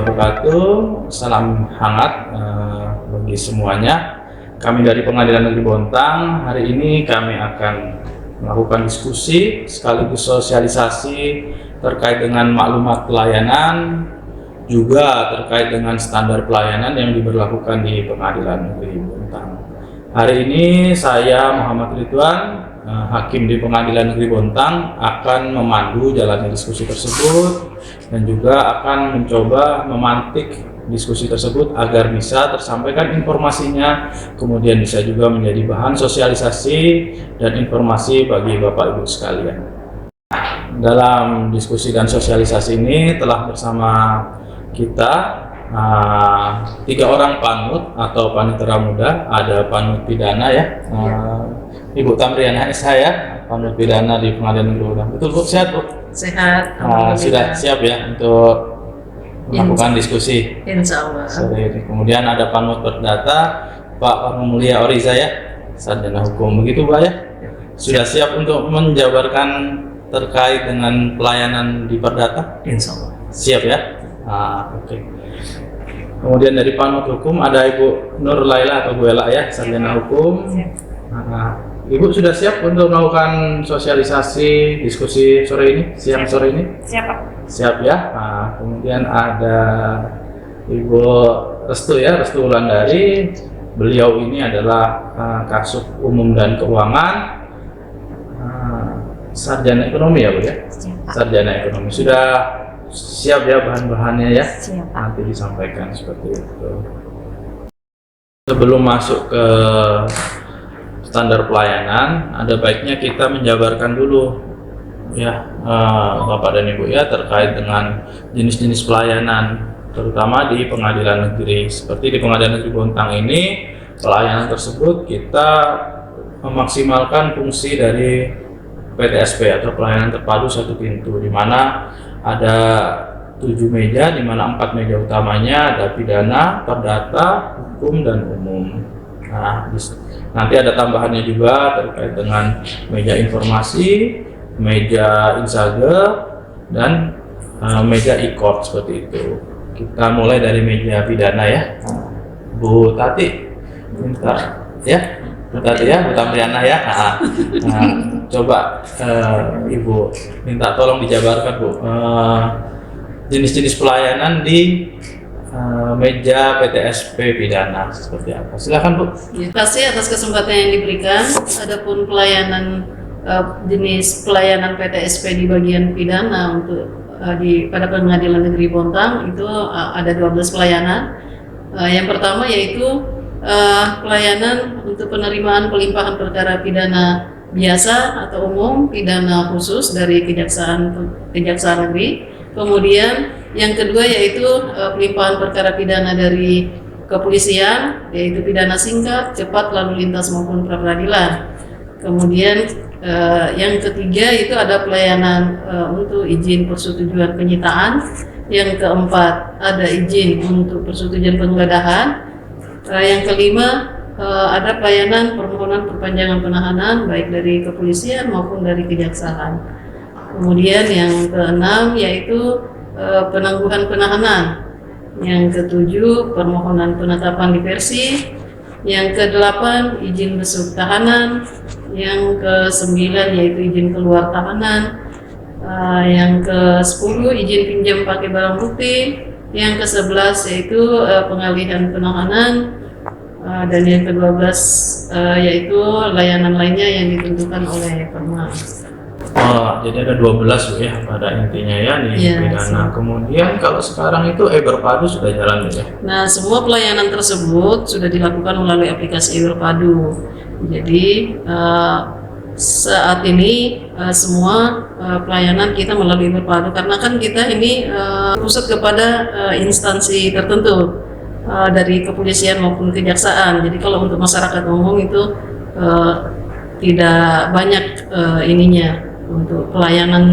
wabarakatuh. Salam hangat bagi semuanya. Kami dari Pengadilan Negeri Bontang, hari ini kami akan melakukan diskusi sekaligus sosialisasi terkait dengan maklumat pelayanan, juga terkait dengan standar pelayanan yang diberlakukan di Pengadilan Negeri Bontang. Hari ini saya Muhammad Ridwan, Hakim di Pengadilan Negeri Bontang, akan memandu jalannya diskusi tersebut dan juga akan mencoba memantik diskusi tersebut agar bisa tersampaikan informasinya, kemudian bisa juga menjadi bahan sosialisasi dan informasi bagi Bapak Ibu sekalian. Dalam diskusi dan sosialisasi ini telah bersama kita 3 orang panut atau panitera muda. Ada panut pidana ya, Ibu Tamriana SH ya, panut pidana di Pengadilan Negeri Bontang. Betul Bu, sehat Bu? Sehat. Sudah siap ya untuk melakukan diskusi? Insya Allah. Sore ini. Kemudian ada panut perdata Pak Mulia Oriza ya, sarjana hukum, begitu Pak ya? Sudah siap untuk menjabarkan terkait dengan pelayanan di perdata? Insya Allah. Siap ya? Oke. Kemudian dari panut hukum ada Ibu Nur Laila atau Bu Ela ya, sarjana hukum. Ibu sudah siap untuk melakukan sosialisasi diskusi sore ini, siang sore ini? Siap Pak. Siap ya. Kemudian ada Ibu Restu ya, Restu Wulandari. Beliau ini adalah Kasub Umum dan Keuangan, sarjana ekonomi ya Bu ya? Sarjana ekonomi. Sudah siap ya bahan-bahannya ya? Siap. Nanti disampaikan seperti itu. Sebelum masuk ke standar pelayanan, ada baiknya kita menjabarkan dulu ya Bapak dan Ibu ya, terkait dengan jenis-jenis pelayanan, terutama di pengadilan negeri. Seperti di Pengadilan Negeri Bontang ini, pelayanan tersebut kita memaksimalkan fungsi dari PTSP atau pelayanan terpadu satu pintu, di mana ada 7 meja, di mana 4 meja utamanya ada pidana, perdata, hukum, dan umum. Nanti ada tambahannya juga terkait dengan meja informasi, meja insage, dan meja e-court seperti itu. Kita mulai dari meja pidana ya. Bu Tati, minta ya. Bu Tati ya, Bu Tamriana ya. Coba Ibu minta tolong dijabarkan Bu, jenis-jenis pelayanan di meja PTSP pidana seperti apa? Silakan Bu. Terima kasih atas kesempatan yang diberikan. Adapun pelayanan jenis pelayanan PTSP di bagian pidana untuk pada Pengadilan Negeri Bontang itu ada 12 pelayanan. Yang pertama yaitu pelayanan untuk penerimaan pelimpahan perkara pidana biasa atau umum, pidana khusus dari Kejaksaan Negeri. Kemudian yang kedua yaitu pelimpahan perkara pidana dari kepolisian, yaitu pidana singkat, cepat, lalu lintas maupun pra peradilan. Kemudian yang ketiga itu ada pelayanan untuk izin persetujuan penyitaan. Yang keempat ada izin untuk persetujuan penggeledahan. Yang kelima ada pelayanan permohonan perpanjangan penahanan baik dari kepolisian maupun dari kejaksaan. Kemudian yang keenam yaitu penangguhan penahanan. Yang ketujuh permohonan penetapan diversi. Yang kedelapan izin besuk tahanan. Yang ke-9 yaitu izin keluar tahanan. Yang ke-10 izin pinjam pakai barang bukti. Yang ke-11 yaitu pengalihan penahanan. Dan yang ke-12 yaitu layanan lainnya yang ditentukan oleh Perma. Jadi ada 12 Bu ya pada intinya ya di pidana. Kemudian kalau sekarang itu berpadu sudah jalan ya? Nah, semua pelayanan tersebut sudah dilakukan melalui aplikasi berpadu. Jadi saat ini semua pelayanan kita melalui berpadu, karena kan kita ini pusat kepada instansi tertentu dari kepolisian maupun kejaksaan. Jadi kalau untuk masyarakat umum itu tidak banyak ininya untuk pelayanan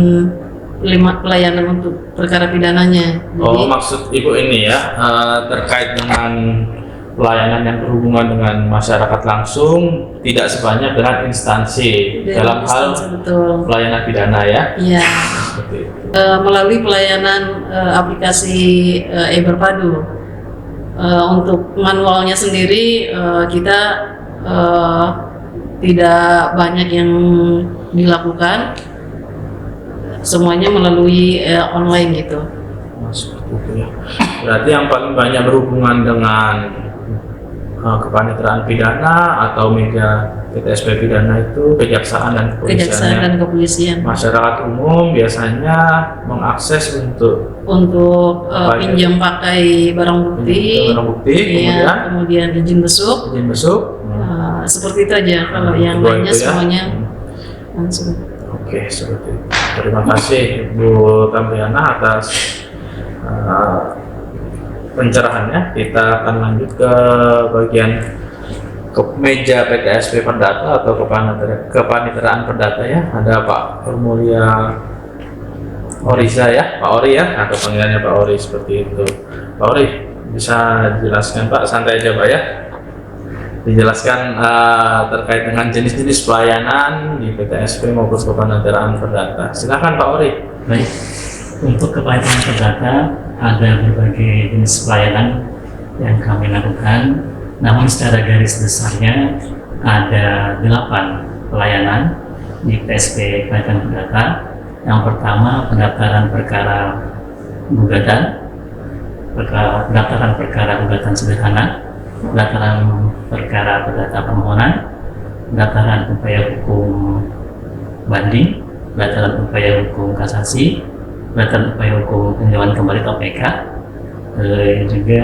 untuk perkara pidananya. Jadi, maksud Ibu ini ya terkait dengan pelayanan yang berhubungan dengan masyarakat langsung, tidak sebanyak dengan instansi dalam hal betul. pelayanan pidana ya. Iya. seperti itu. Melalui pelayanan aplikasi e-Berpadu. Untuk manualnya sendiri kita tidak banyak yang dilakukan, semuanya melalui online gitu. Seperti itu ya. Berarti yang paling banyak berhubungan dengan kepaniteraan pidana atau meja PTSP pidana itu kejaksaan dan kepolisian. Kejaksaan dan kepolisian. Masyarakat umum biasanya mengakses untuk pinjam pakai barang bukti, ya, kemudian izin besuk. Seperti itu aja. Kalau yang lainnya semuanya langsung. Oke, seperti itu. Terima kasih Bu Tamriana atas pencerahannya. Kita akan lanjut ke bagian meja PTSP Perdata atau kepaniteraan perdata ya. Ada Pak Mulia Oriza ya, Pak Ori ya, atau panggilannya Pak Ori seperti itu. Pak Ori, bisa dijelaskan Pak, santai aja Pak ya. Dijelaskan terkait dengan jenis-jenis pelayanan di PTSP maupun kepaniteraan perdata. Silakan Pak Ori. Baik, untuk kepaniteraan perdata ada berbagai jenis pelayanan yang kami lakukan. Namun secara garis besarnya ada 8 pelayanan di PSP Kepaniteraan Perdata. Yang pertama, pendaftaran perkara gugatan, pendaftaran perkara gugatan sederhana, pendaftaran perkara perdata permohonan, pendaftaran upaya hukum banding, pendaftaran upaya hukum kasasi, pendaftaran upaya hukum peninjauan kembali (OPK), juga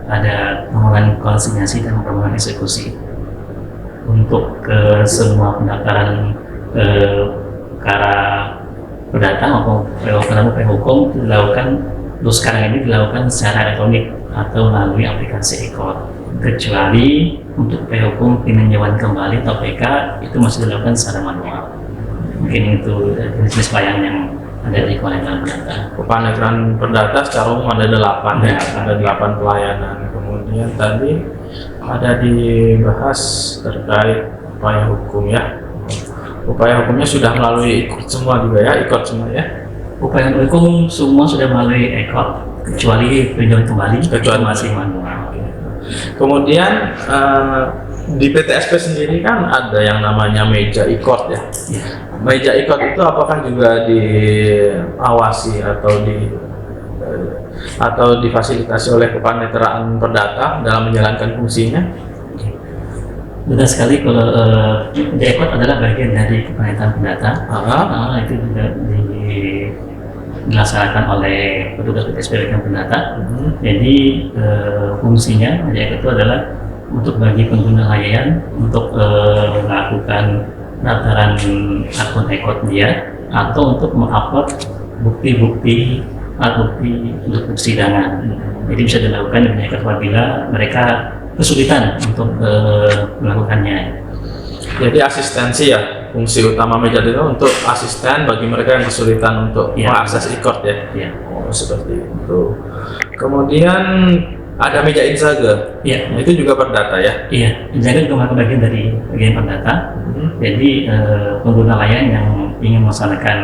ada permohonan konsinyasi dan permohonan eksekusi. Untuk semua pendaftaran perkara perdata maupun upaya hukum dilakukan untuk sekarang ini dilakukan secara elektronik atau melalui aplikasi e-court, kecuali untuk upaya hukum peninjauan kembali atau (OPK) itu masih dilakukan secara manual. Mungkin itu jenis pelayanan yang ada di kepaniteraan perdata. Kepaniteraan perdata secara umum ada 8 ya, ada 8 pelayanan. Kemudian tadi ada dibahas terkait upaya hukum ya. Upaya hukumnya sudah melalui ikut semua juga ya, ikut semua ya. Upaya hukum semua sudah melalui e-court, kecuali peninjauan kembali kecuali masih manual. Kemudian di PTSP sendiri kan ada yang namanya meja e-court ya. Meja e-court itu apakah juga diawasi atau difasilitasi oleh kepaniteraan perdata dalam menjalankan fungsinya? Benar sekali, kalau meja e-court adalah bagian dari kepaniteraan perdata. Itu juga dilaksanakan oleh petugas PTSP Perdata. Jadi fungsinya meja e-court itu adalah untuk bagi pengguna layanan untuk melakukan pendaftaran akun e-court dia, atau untuk mengupload bukti-bukti untuk persidangan. Jadi bisa dilakukan dengan e-court apabila mereka kesulitan untuk melakukannya. Jadi asistensi ya, fungsi utama meja itu untuk asisten bagi mereka yang kesulitan untuk mengakses e-court ya. Oh, seperti itu. Kemudian ada meja Insaga. Iya. Itu juga perdata ya? Iya, Insaga juga merupakan bagian dari bagian perdata. Jadi pengguna layanan yang ingin melaksanakan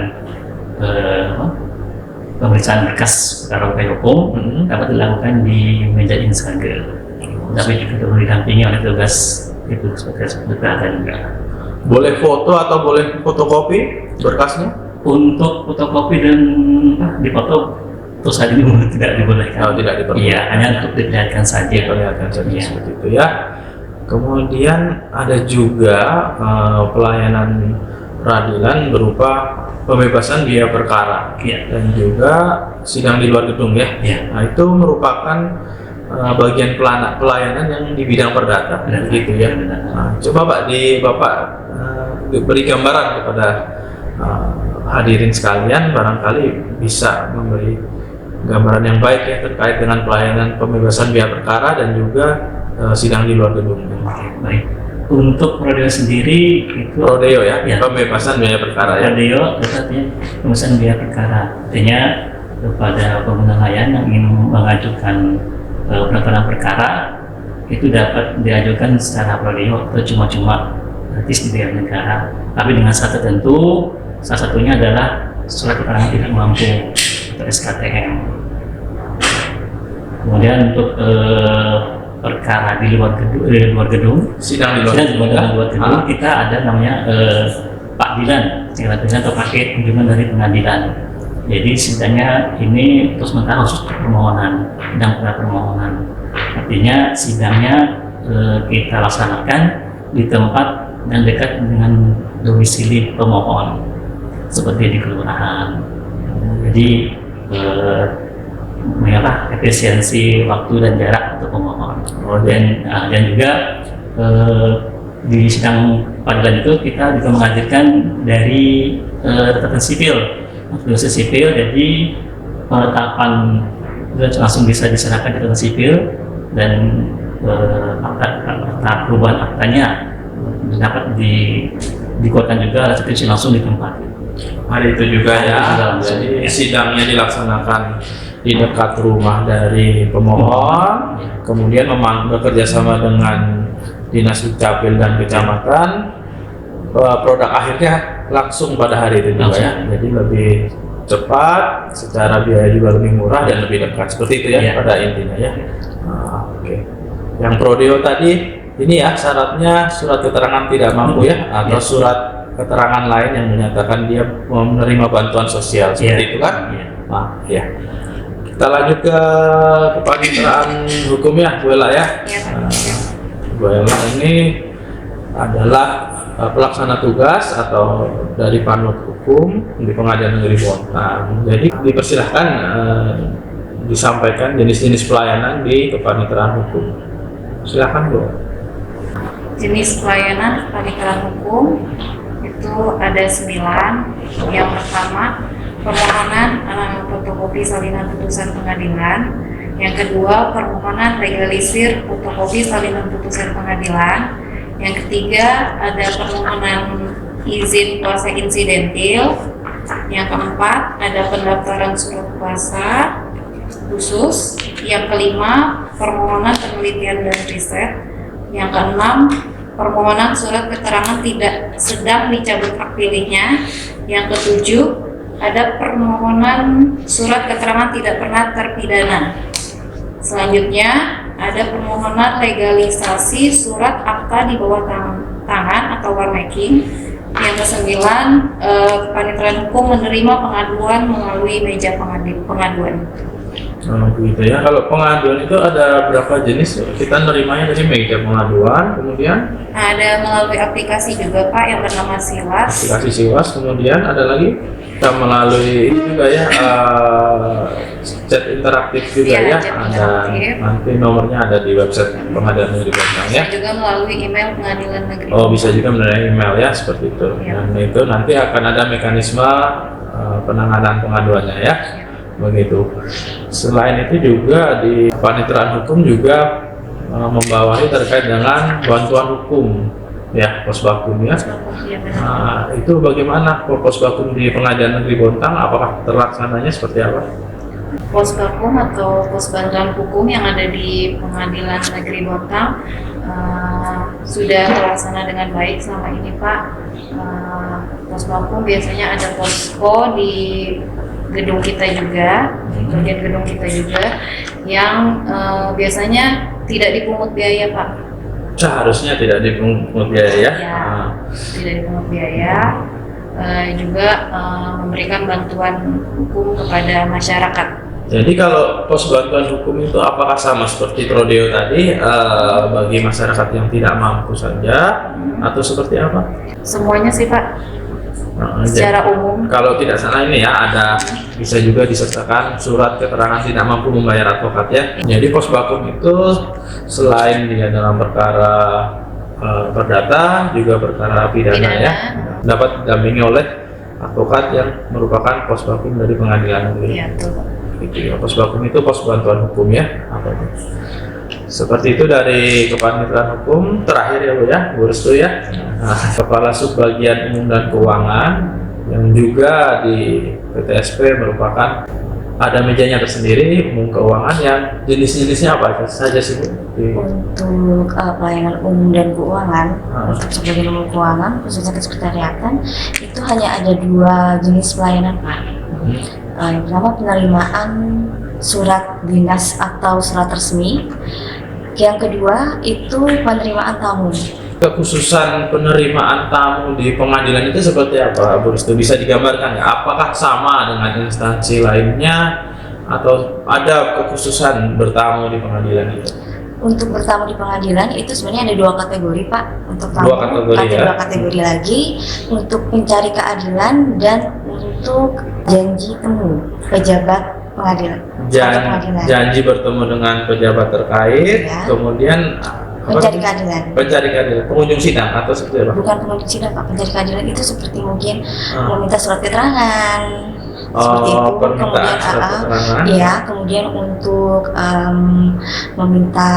pemeriksaan berkas perkara upaya hukum dapat dilakukan di meja Insaga. Tapi juga perlu didampingi oleh tugas itu sebagai perdata juga. Boleh foto atau boleh fotokopi berkasnya? Untuk fotokopi dan dipoto terus saat ini tidak dibolehkan. Oh, tidak diperbolehkan. Iya, hanya untuk diperlihatkan saja. Diperlihatkan saja seperti itu ya. Kemudian ada juga pelayanan peradilan berupa pembebasan biaya perkara dan juga sidang di luar gedung ya. Nah, itu merupakan bagian pelayanan yang di bidang perdata, begitu ya. Nah, coba Bapak beri gambaran kepada hadirin sekalian, barangkali bisa memberi gambaran yang baik ya terkait dengan pelayanan pembebasan biaya perkara dan juga sidang di luar gedung. Baik. Untuk rodeo sendiri itu rodeo ya, pembebasan biaya perkara ya. Rodeo itu artinya pembebasan biaya perkara. Artinya kepada pengguna layanan yang ingin mengajukan pendaftaran perkara itu dapat diajukan secara rodeo atau cuma-cuma gratis dibayar negara. Tapi dengan syarat tertentu, salah satunya adalah surat keterangan tidak mampu atau SKTM. Kemudian untuk perkara di luar gedung, Sidang di luar sidang di gedung, luar gedung, kita ada namanya pakdilan, atau paket kunjungan dari pengadilan. Jadi sidangnya ini terus sementara khusus permohonan, sidang permohonan. Artinya sidangnya kita laksanakan di tempat yang dekat dengan domisili pemohon, seperti di kelurahan. Jadi mengalah efisiensi waktu dan jarak untuk pemohon. Dan juga di sidang pengadilan itu kita juga menghadirkan dari catatan sipil, dosis sipil. Jadi penetapan langsung bisa diserahkan di catatan sipil, dan akta perubahan aktanya dapat dikeluarkan juga restitusi langsung di tempat. Hari itu juga ya. Jadi sidangnya dilaksanakan di dekat rumah dari pemohon, kemudian bekerja sama dengan Dinas Dukcapil dan Kecamatan. Produk akhirnya langsung pada hari itu juga ya. Jadi lebih cepat, secara biaya juga lebih murah dan lebih dekat. Seperti itu ya, pada intinya ya. Oke. Yang prodeo tadi ini ya syaratnya surat keterangan tidak mampu ya, atau surat keterangan lain yang menyatakan dia menerima bantuan sosial, seperti itu kan? Nah, ya. Kita lanjut ke kepaniteraan hukum ya, Bu Ella ya. Bu Ella ini adalah pelaksana tugas atau dari panut hukum di Pengadilan Negeri Bontang. Jadi dipersilahkan disampaikan jenis-jenis pelayanan di kepaniteraan hukum. Silakan Bu. Jenis pelayanan kepaniteraan hukum itu ada 9. Yang pertama, permohonan fotokopi salinan putusan pengadilan. Yang kedua, permohonan legalisir fotokopi salinan putusan pengadilan. Yang ketiga, ada permohonan izin kuasa insidentil. Yang keempat, ada pendaftaran surat kuasa khusus. Yang kelima, permohonan penelitian dan riset. Yang keenam, permohonan surat keterangan tidak sedang dicabut hak pilihnya. Yang ketujuh, ada permohonan surat keterangan tidak pernah terpidana. Selanjutnya, ada permohonan legalisasi surat akta di bawah tangan atau warmaking. Yang kesembilan, kepaniteraan hukum menerima pengaduan melalui meja pengaduan. Begitu ya. Kalau pengaduan itu ada berapa jenis? Kita nerimanya dari meja pengaduan, kemudian Ada melalui aplikasi juga Pak yang bernama Siwas. aplikasi Siwas, kemudian ada lagi kita melalui ini juga ya, chat interaktif juga Iya, ya. chat Ada interaktif. nanti nomornya ada di website Pengadilan Negeri Bontang ya. Juga melalui email Pengadilan Negeri. Oh, bisa juga melalui email ya, seperti itu. Ya. Dan itu nanti akan ada mekanisme penanganan pengaduannya ya. Begitu. Selain itu juga di paniteraan hukum juga membawahi terkait dengan bantuan hukum ya, posbakum ya. Iya, benar. Nah, itu bagaimana posbakum di Pengadilan Negeri Bontang? Apakah terlaksananya seperti apa? Posbakum atau pos bantuan hukum yang ada di Pengadilan Negeri Bontang sudah terlaksana dengan baik selama ini Pak. Posbakum biasanya ada posko di gedung kita juga, bagian gedung kita juga, yang biasanya tidak dipungut biaya Pak. Seharusnya tidak dipungut biaya ya. Ya, tidak dipungut biaya. Juga memberikan bantuan hukum kepada masyarakat. Jadi kalau pos bantuan hukum itu apakah sama seperti Prodeo tadi bagi masyarakat yang tidak mampu saja atau seperti apa? Semuanya sih Pak, secara umum. Kalau tidak salah ini ya ada bisa juga disertakan surat keterangan tidak mampu membayar advokat ya. Jadi posbakum itu selain dia dalam perkara perdata juga perkara pidana ya, dapat didampingi oleh advokat yang merupakan posbakum dari pengadilan negeri. Iya, betul. Gitu ya. Posbakum itu pos bantuan hukum ya. Seperti itu dari kepaniteraan hukum. Terakhir ya Bu ya, Bu Restu ya. Nah, Kepala Subbagian Umum dan Keuangan yang juga di PTSP merupakan ada mejanya tersendiri, umum keuangan yang jenis-jenisnya apa saja sih Bu? Untuk pelayanan umum dan keuangan, Ah. untuk sebagian umum keuangan khususnya kesekretariatan itu hanya ada 2 jenis pelayanan Pak. Yang pertama penerimaan surat dinas atau surat resmi, yang kedua itu penerimaan tamu. Kekhususan penerimaan tamu di pengadilan itu seperti apa, Bu Restu? Bisa digambarkan nggak? Apakah sama dengan instansi lainnya atau ada kekhususan bertamu di pengadilan itu? Untuk bertamu di pengadilan itu sebenarnya ada 2 kategori Pak. Untuk tamu 2 kategori, ada ya? 2 kategori lagi, untuk pencari keadilan dan untuk janji temu pejabat pengadilan. Atau pengadilan. Janji bertemu dengan pejabat terkait, Ya. kemudian Pencari keadilan. pencari keadilan, pengunjung sidang atau seperti apa? Bukan pengunjung sidang Pak, pencari keadilan itu seperti mungkin Ah. meminta surat keterangan. Seperti itu. Permintaan Kemudian surat keterangan. ya, kemudian untuk meminta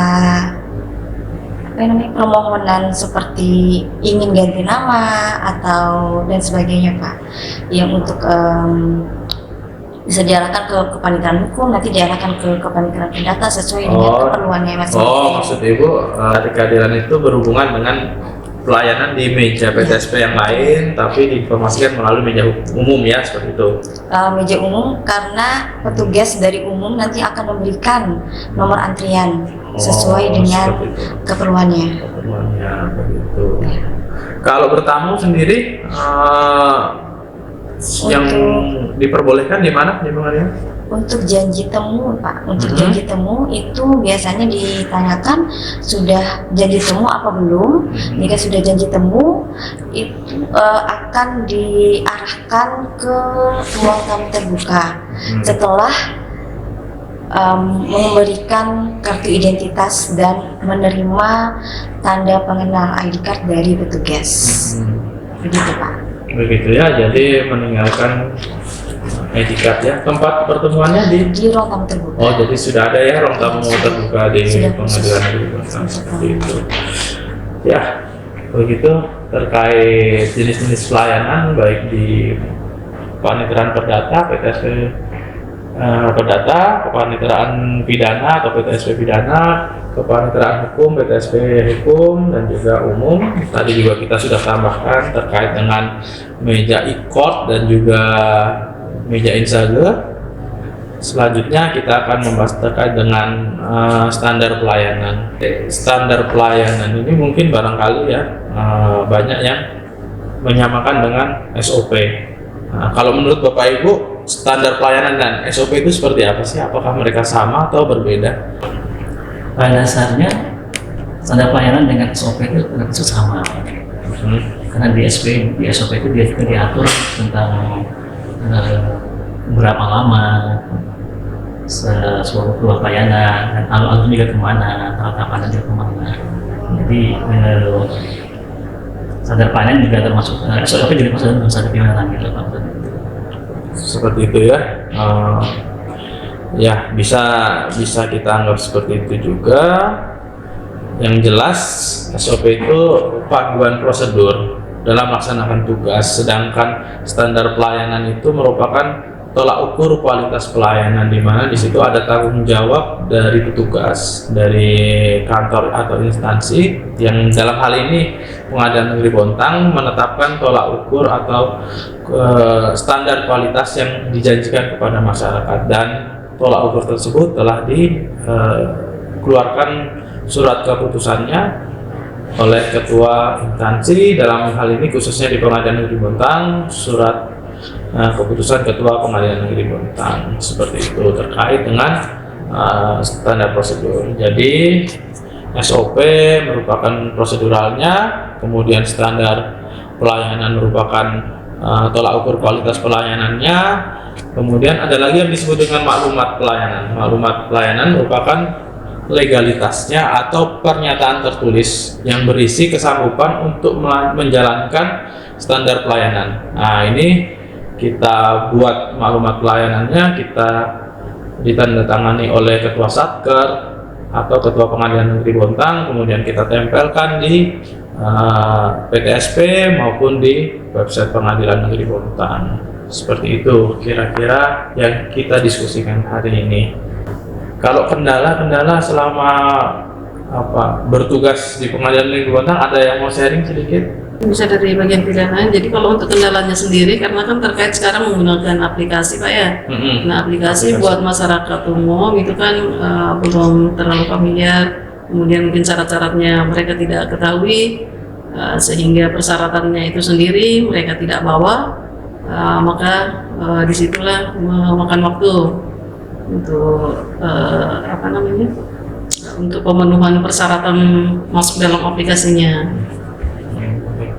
apa namanya, permohonan seperti ingin ganti nama atau dan sebagainya Pak. Yang untuk bisa diarahkan ke kepanitiaan hukum, nanti diarahkan ke kepanitiaan perdata sesuai dengan keperluannya masing-masing. Maksud Ibu, keadilan itu berhubungan dengan pelayanan di meja PTSP yang lain, tapi diinformasikan melalui meja umum ya, seperti itu. Meja umum karena petugas dari umum nanti akan memberikan nomor antrian sesuai dengan seperti itu. keperluannya. Keperluannya begitu. Kalau bertamu sendiri, yang diperbolehkan di mana di pengadilan? Untuk janji temu Pak, untuk janji temu itu biasanya ditanyakan sudah janji temu apa belum. Jika sudah janji temu itu akan diarahkan ke ruang tamu terbuka setelah memberikan kartu identitas dan menerima tanda pengenal ID card dari petugas. Begitu Pak. Begitu ya, jadi meninggalkan etikat ya. Tempat pertemuannya di Ruang tamu terbuka. Oh, jadi sudah ada ya ruang tamu terbuka di Sudah pengadilan negeri Bontang seperti itu. Ya, begitu terkait jenis-jenis pelayanan baik di kepaniteraan perdata, PTSP perdata, kepaniteraan pidana atau PTSP pidana, kepaniteraan hukum, PTSP hukum, dan juga umum. Tadi juga kita sudah tambahkan terkait dengan meja e-court dan juga meja insage. Selanjutnya kita akan membahas terkait dengan standar pelayanan. Standar pelayanan ini mungkin barangkali ya banyak yang menyamakan dengan SOP. Nah, kalau menurut Bapak Ibu, standar pelayanan dan SOP itu seperti apa sih? Apakah mereka sama atau berbeda? Pada dasarnya standar pelayanan dengan SOP itu sama. Karena di SOP itu dia juga diatur tentang berapa lama sebuah pelayanan dan alur juga kemana, kapan juga kemana. Jadi standar pelayanan juga termasuk SOP juga masuk dalam standar pelayanan gitu Pak. Seperti itu ya. Ya bisa kita anggap seperti itu juga. Yang jelas SOP itu panduan prosedur dalam melaksanakan tugas, sedangkan standar pelayanan itu merupakan tolak ukur kualitas pelayanan, di mana di situ ada tanggung jawab dari petugas dari kantor atau instansi yang dalam hal ini Pengadilan Negeri Bontang menetapkan tolak ukur atau standar kualitas yang dijanjikan kepada masyarakat, dan tolak ukur tersebut telah dikeluarkan surat keputusannya oleh ketua instansi, dalam hal ini khususnya di Pengadilan Negeri Bontang surat keputusan ketua Pengadilan Negeri Bontang seperti itu terkait dengan standar prosedur. Jadi SOP merupakan proseduralnya, kemudian standar pelayanan merupakan tolak ukur kualitas pelayanannya, kemudian ada lagi yang disebut dengan maklumat pelayanan. Maklumat pelayanan merupakan legalitasnya atau pernyataan tertulis yang berisi kesanggupan untuk menjalankan standar pelayanan. Nah, ini kita buat maklumat pelayanannya, kita ditandatangani oleh ketua Satker atau ketua Pengadilan Negeri Bontang, kemudian kita tempelkan di PTSP maupun di website Pengadilan Negeri Bontang. Seperti itu kira-kira yang kita diskusikan hari ini. Kalau kendala-kendala selama bertugas di Pengadilan Negeri Bontang, ada yang mau sharing sedikit? Bisa dari bagian pidana. Jadi kalau untuk kendalanya sendiri, karena kan terkait sekarang menggunakan aplikasi Pak ya. Nah aplikasi buat masyarakat umum itu kan belum terlalu familiar, kemudian mungkin syarat-syaratnya mereka tidak ketahui, sehingga persyaratannya itu sendiri mereka tidak bawa, maka disitulah memakan waktu untuk untuk pemenuhan persyaratan masuk dalam aplikasinya.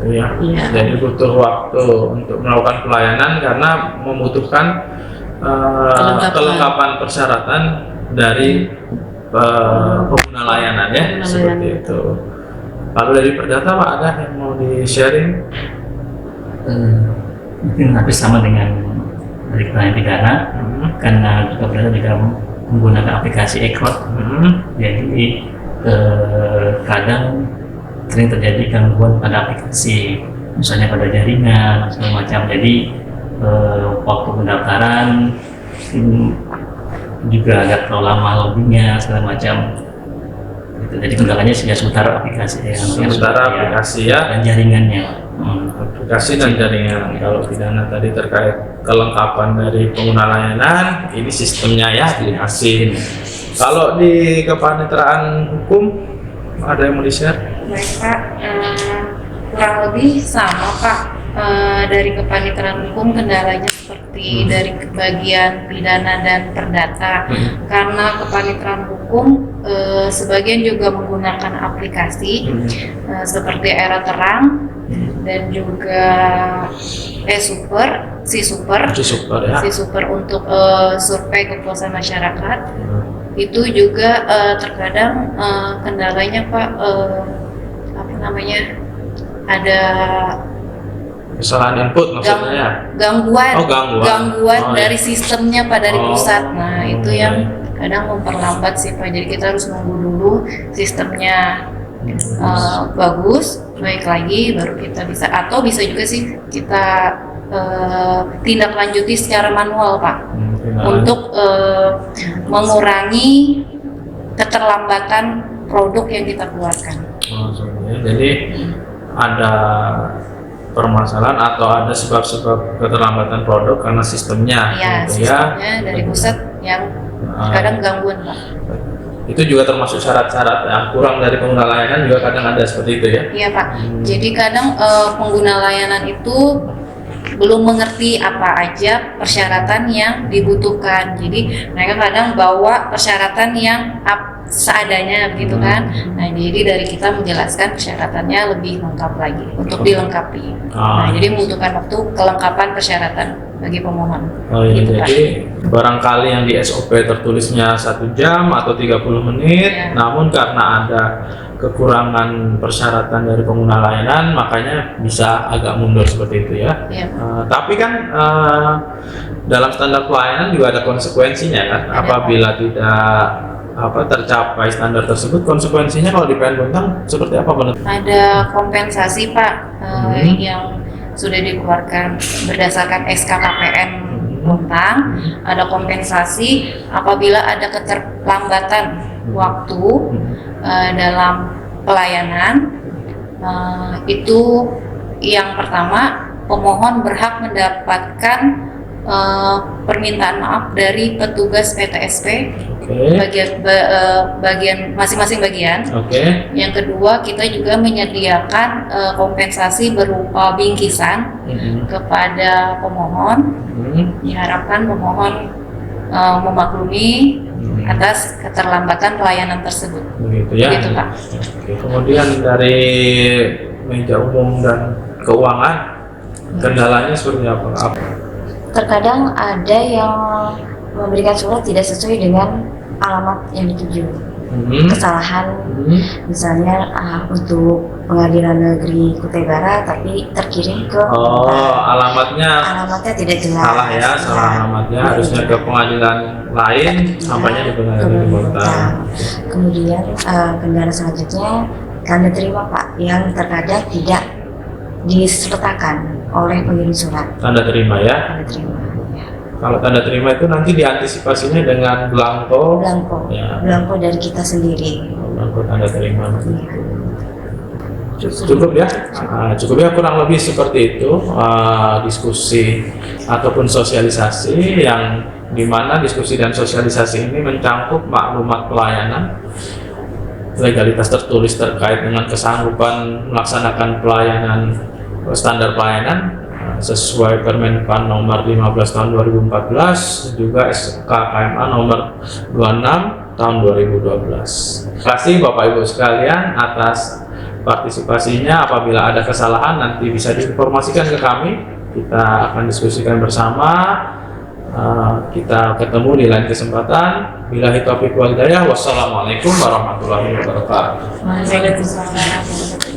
Ya. Iya. Jadi butuh waktu untuk melakukan pelayanan karena membutuhkan kelengkapan persyaratan dari pengguna layanan ya, Pengguna seperti layanan. itu. Lalu dari Perdata Pak, ada yang mau di-sharing? Mungkin hampir sama dengan dari pelayanan pidana, karena juga Perdata juga menggunakan aplikasi Ekot. Jadi kadang sering terjadi gangguan pada aplikasi, misalnya pada jaringan segala macam. Jadi waktu pendaftaran juga agak terlalu lama loadingnya segala macam. Gitu. Jadi kendalanya seputar aplikasi Aplikasi ya, dan jaringannya. aplikasi dan jaringan. Kalau pidana tadi terkait kelengkapan dari pengguna layanan, ini sistemnya ya aplikasi. Kalau di kepaniteraan hukum ada yang mau di-share? Baik Pak, kurang lebih sama Pak. Dari kepaniteraan hukum kendalanya seperti dari bagian pidana dan perdata. Karena kepaniteraan hukum sebagian juga menggunakan aplikasi seperti Era Terang dan juga Super untuk survei kepuasan masyarakat. Itu juga terkadang kendalanya Pak, ada kesalahan input maksudnya. gangguan dari sistemnya Pak, dari pusat. Nah itu yang kadang memperlambat sih Pak. Jadi kita harus nunggu dulu sistemnya bagus, baik lagi baru kita bisa, atau bisa juga sih kita tindak lanjuti secara manual Pak, untuk mengurangi keterlambatan produk yang kita keluarkan. Jadi ada permasalahan atau ada sebab-sebab keterlambatan produk karena sistemnya, Sistemnya dari pusat yang kadang gangguan Pak. Itu juga termasuk syarat-syarat yang kurang dari pengguna layanan, juga kadang ada seperti itu ya? Iya Pak, jadi kadang pengguna layanan itu belum mengerti apa aja persyaratan yang dibutuhkan. Jadi mereka kadang bawa persyaratan yang seadanya begitu kan. Nah jadi dari kita menjelaskan persyaratannya lebih lengkap lagi untuk dilengkapi. Nah jadi membutuhkan waktu kelengkapan persyaratan bagi pemohon. Gitu, jadi barangkali yang di SOP tertulisnya 1 jam atau 30 menit, namun karena ada kekurangan persyaratan dari pengguna layanan, makanya bisa agak mundur seperti itu ya. Tapi kan dalam standar pelayanan juga ada konsekuensinya kan. Apabila tidak tercapai standar tersebut, konsekuensinya kalau di PN Bontang seperti apa menurut? Ada kompensasi Pak yang sudah dikeluarkan berdasarkan SK KPN Bontang. Ada kompensasi apabila ada keterlambatan waktu dalam pelayanan. Itu yang pertama, pemohon berhak mendapatkan permintaan maaf dari petugas PTSP, bagian masing-masing bagian. Yang kedua, kita juga menyediakan kompensasi berupa bingkisan kepada pemohon. Diharapkan pemohon memaklumi atas keterlambatan pelayanan tersebut. Begitu ya. Begitu Pak. Kemudian dari meja umum dan keuangan, kendalanya seperti apa? Terkadang ada yang memberikan surat tidak sesuai dengan alamat yang dituju. Kesalahan, misalnya untuk Pengadilan Negeri Kutai Barat tapi terkirim ke alamatnya tidak jelas. Salah ya, salah alamatnya, harusnya ke pengadilan lain, sampainya di Pengadilan Negeri Bontang. Kemudian kendala selanjutnya kami terima Pak, yang terkadang tidak disertakan oleh pengirim surat Tanda terima ya. tanda terima. Ya. Kalau tanda terima itu nanti diantisipasinya dengan belangko. Belangko, Ya. belangko dari kita sendiri. Belangko tanda terima. Iya. Cukup ya. Cukup ya, kurang lebih seperti itu diskusi ataupun sosialisasi yang dimana diskusi dan sosialisasi ini mencangkup maklumat pelayanan, legalitas tertulis terkait dengan kesanggupan melaksanakan pelayanan standar pelayanan sesuai Permenpan nomor 15 tahun 2014, juga SK KMA nomor 26 tahun 2012. Terima kasih Bapak Ibu sekalian atas partisipasinya. Apabila ada kesalahan nanti bisa diinformasikan ke kami, kita akan diskusikan bersama. Kita ketemu di lain kesempatan. Billahi taufiq wal hidayah. Wassalamualaikum warahmatullahi wabarakatuh. Waalaikumsalam.